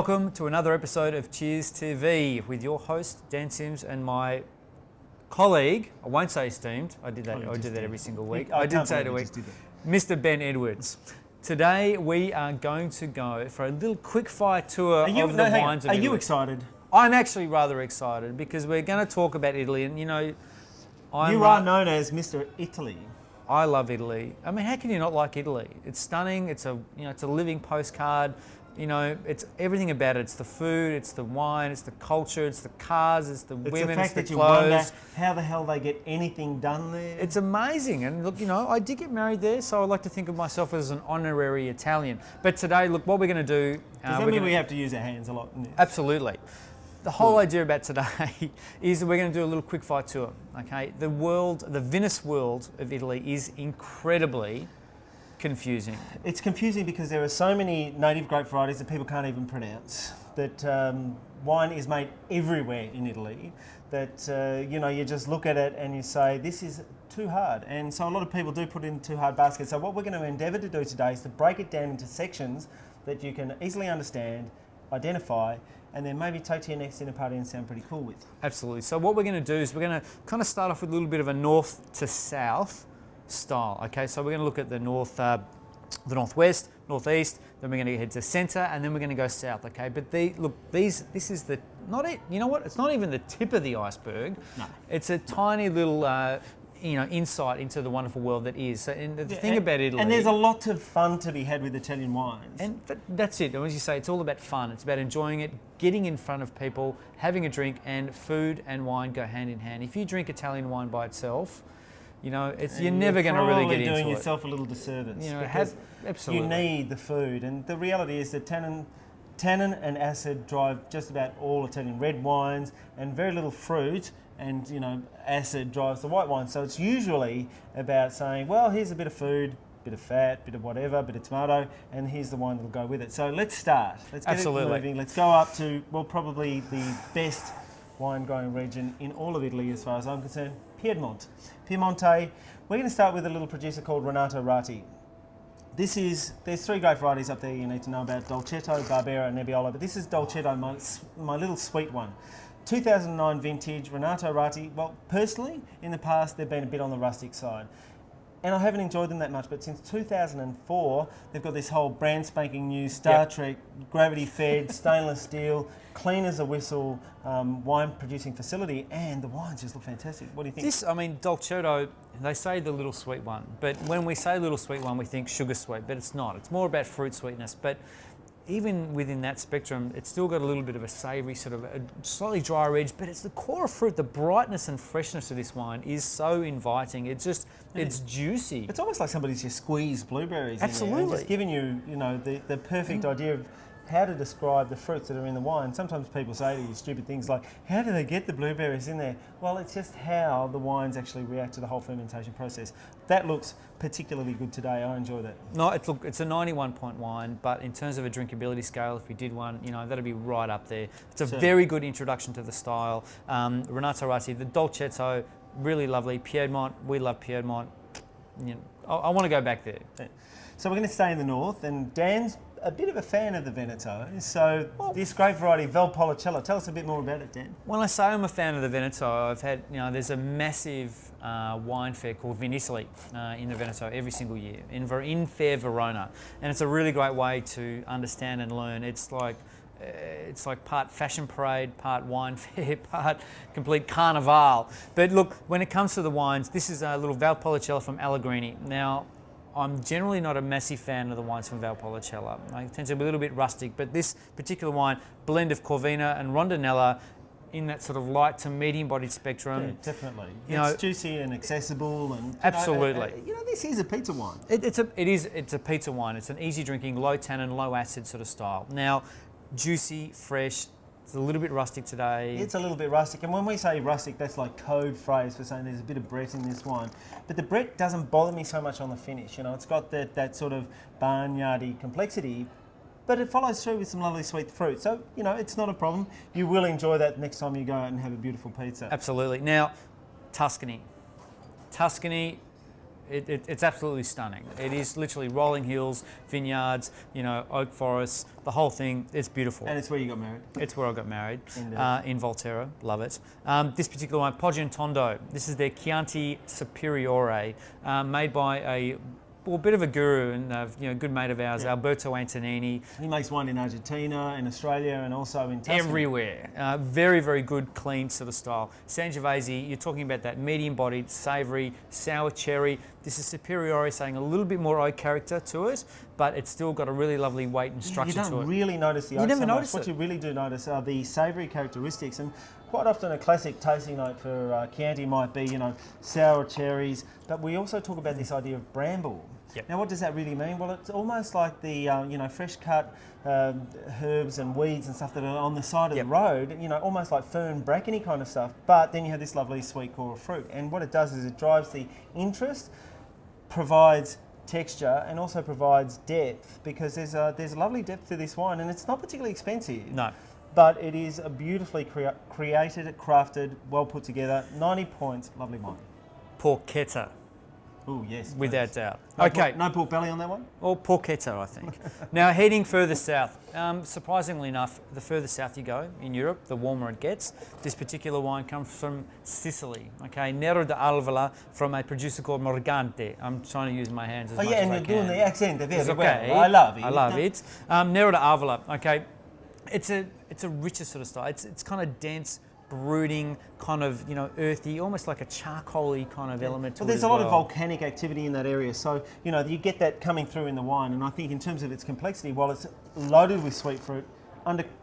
Welcome to another episode of Cheers TV with your host Dan Sims and my colleague, I won't say esteemed, I do that every single week. I did say it a week, Mr. Ben Edwards. Today we are going to go for a little quick fire tour of the wines of Italy. Are you excited? I'm actually rather excited because we're going to talk about Italy, and you are known as Mr. Italy. I love Italy. I mean, how can you not like Italy? It's stunning. It's a living postcard. It's everything about it. It's the food, it's the wine, it's the culture, it's the cars, it's the women, it's the clothes. You wonder how the hell they get anything done there. It's amazing. And look, I did get married there, so I like to think of myself as an honorary Italian. But today, look, what we're going to do... Does that mean we have to use our hands a lot in this? Absolutely. The whole idea about today is that we're going to do a little quick fire tour, okay? The Venice world of Italy is incredibly confusing. It's confusing because there are so many native grape varieties that people can't even pronounce. That wine is made everywhere in Italy. That you just look at it and you say this is too hard, and so a lot of people do put it in too hard baskets. So what we're going to endeavour to do today is to break it down into sections that you can easily understand, identify, and then maybe take to your next dinner party and sound pretty cool with. Absolutely. So what we're going to do is we're going to kind of start off with a little bit of a north to south style. Okay, so we're going to look at the northwest, northeast, then we're going to head to centre, and then we're going to go south. Okay, but this is not it. You know what? It's not even the tip of the iceberg. No. It's a tiny little insight into the wonderful world that is. So, and the thing about Italy, and there's a lot of fun to be had with Italian wines. And that's it. And as you say, it's all about fun. It's about enjoying it, getting in front of people, having a drink, and food and wine go hand in hand. If you drink Italian wine by itself, you're never going to really get into it. You're doing yourself a little disservice. Because absolutely. You need the food, and the reality is that tannin and acid drive just about all Italian red wines, and very little fruit and acid drives the white wine. So it's usually about saying, well, here's a bit of food, bit of fat, bit of whatever, bit of tomato, and here's the wine that'll go with it. So let's start. Let's get it moving. Let's go up to probably the best wine growing region in all of Italy as far as I'm concerned, Piedmont. Piemonte. We're going to start with a little producer called Renato Ratti. There's three grape varieties up there you need to know about: Dolcetto, Barbera, and Nebbiolo. But this is Dolcetto, my little sweet one. 2009 vintage, Renato Ratti. Well, personally, in the past, they've been a bit on the rustic side. And I haven't enjoyed them that much, but since 2004, they've got this whole brand spanking new Star Trek, gravity-fed, stainless steel, clean as a whistle wine-producing facility, and the wines just look fantastic. What do you think? Dolcetto, they say the little sweet one, but when we say little sweet one, we think sugar sweet, but it's not. It's more about fruit sweetness, but even within that spectrum, it's still got a little bit of a savoury, sort of a slightly drier edge, but it's the core of fruit. The brightness and freshness of this wine is so inviting. It's juicy. It's almost like somebody's just squeezed blueberries Absolutely. in there and just giving you, the perfect idea of how to describe the fruits that are in the wine. Sometimes people say to you stupid things like, how do they get the blueberries in there? Well, it's just how the wines actually react to the whole fermentation process. That looks particularly good today. I enjoy that. No, it's a 91 point wine, but in terms of a drinkability scale, if we did one, that'd be right up there. It's a very good introduction to the style. Renato Ratti, the Dolcetto, really lovely. Piedmont, we love Piedmont. I want to go back there. Yeah. So we're going to stay in the north, and Dan's a bit of a fan of the Veneto. So this grape variety, Valpolicella, tell us a bit more about it, Dan. When I say I'm a fan of the Veneto, I've had, there's a massive wine fair called Vinitaly in the Veneto every single year in Fair Verona, and it's a really great way to understand and learn. It's like part fashion parade, part wine fair, part complete carnival. But look, when it comes to the wines, this is a little Valpolicella from Allegrini. Now, I'm generally not a massive fan of the wines from Valpolicella. I tend to be a little bit rustic, but this particular wine, blend of Corvina and Rondinella, in that sort of light to medium bodied spectrum. Yeah, definitely. It's juicy and accessible, and absolutely. This is a pizza wine. It's a pizza wine. It's an easy drinking, low tannin, low acid sort of style. Now, juicy, fresh. It's a little bit rustic today. It's a little bit rustic, and when we say rustic, that's like code phrase for saying there's a bit of Brett in this wine. But the Brett doesn't bother me so much on the finish. It's got that sort of barnyardy complexity, but it follows through with some lovely sweet fruit. So, it's not a problem. You will enjoy that next time you go out and have a beautiful pizza. Absolutely. Now, Tuscany. It's absolutely stunning. It is literally rolling hills, vineyards, you know, oak forests, the whole thing. It's beautiful. And it's where you got married. It's where I got married, Indeed. in Volterra. Love it. This particular one, Poggio and Tondo. This is their Chianti Superiore, made by a bit of a guru and you know, good mate of ours, Alberto Antonini. He makes wine in Argentina, in Australia, and also in Tuscany. Everywhere. Very, very good, clean sort of style. Sangiovese, you're talking about that medium-bodied, savoury, sour cherry. This is Superiore, saying a little bit more oak character to it, but it's still got a really lovely weight and structure to it. You don't really notice the oak. You never so much. notice What it. you really do notice are the savoury characteristics, and quite often a classic tasting note for Chianti might be, you know, sour cherries, but we also talk about this idea of bramble. Yep. Now, what does that really mean? Well, it's almost like the you know, fresh cut herbs and weeds and stuff that are on the side of the road. You know, almost like fern, brackeny kind of stuff. But then you have this lovely sweet core of fruit, and what it does is it drives the interest, provides texture, and also provides depth, because there's a lovely depth to this wine, and it's not particularly expensive. No. But it is a beautifully created, crafted, well put together. 90 points, lovely wine. Porchetta, Oh yes, without please. doubt. No Okay. no pork belly on that one. Or porchetta, I think. Now, heading further south. Surprisingly enough, the further south you go in Europe, the warmer it gets. This particular wine comes from Sicily. Okay, Nero d'Alvala, from a producer called Morgante. I'm trying to use my hands as much Oh yeah, as and I you're can. doing the accent very It's well. okay. I love it. I love it. Nero d'Alvala. Okay, it's a richer sort of style. It's kind of dense, brooding, kind of, you know, earthy, almost like a charcoaly kind of element to Well, it. there's as a lot of well. volcanic activity in that area, so you know you get that coming through in the wine. And I think in terms of its complexity, while it's loaded with sweet fruit,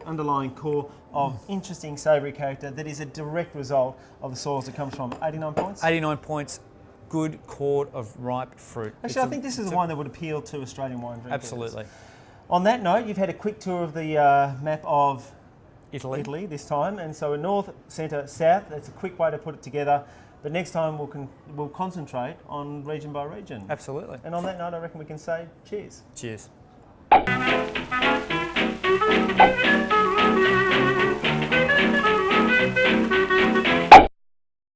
underlying core of interesting savoury character that is a direct result of the soils it comes from. 89 points. 89 points. Good chord of ripe fruit. Actually, I think this is a wine that would appeal to Australian wine drinkers. Absolutely. On that note, you've had a quick tour of the map of Italy. this time, and so north, centre, south. That's a quick way to put it together. But next time we'll concentrate on region by region. Absolutely. And on that note, I reckon we can say cheers. Cheers.